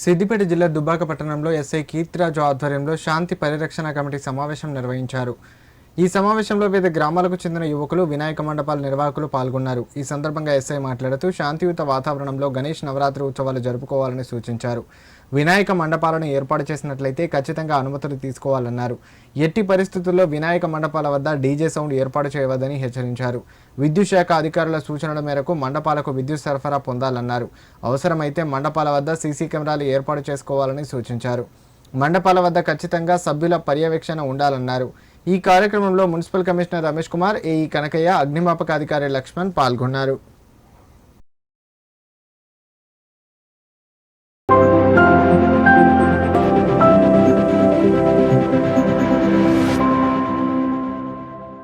సిద్దిపేట జిల్లా దుబ్బాక పట్టణంలో ఎస్ఐ కీర్తిరాజు ఆధ్వర్యంలో శాంతి పరిరక్షణ కమిటీ సమావేశం నిర్వహించారు. ఈ సమావేశంలో వివిధ గ్రామాలకు చెందిన యువకులు, వినాయక మండపాల నిర్వాహకులు పాల్గొన్నారు. ఈ సందర్భంగా ఎస్ఐ మాట్లాడుతూ శాంతియుత వాతావరణంలో గణేష్ నవరాత్రి ఉత్సవాలు జరుపుకోవాలని సూచించారు. వినాయక మండపాలను ఏర్పాటు చేసినట్లయితే ఖచ్చితంగా అనుమతులు తీసుకోవాలన్నారు. ఎట్టి పరిస్థితుల్లో వినాయక మండపాల వద్ద డీజే సౌండ్ ఏర్పాటు చేయవద్దని హెచ్చరించారు. విద్యుత్ శాఖ అధికారుల సూచనల మేరకు మండపాలకు విద్యుత్ సరఫరా పొందాలన్నారు. అవసరమైతే మండపాల వద్ద సీసీ కెమెరాలు ఏర్పాటు చేసుకోవాలని సూచించారు. మండపాల వద్ద ఖచ్చితంగా సభ్యుల పర్యవేక్షణ ఉండాలన్నారు. ఈ కార్యక్రమంలో municipal commissioner Ramesh Kumar, AE Kanakaiah, అగ్నిమాపక అధికారి లక్ష్మణ్ పాల్గొన్నారు.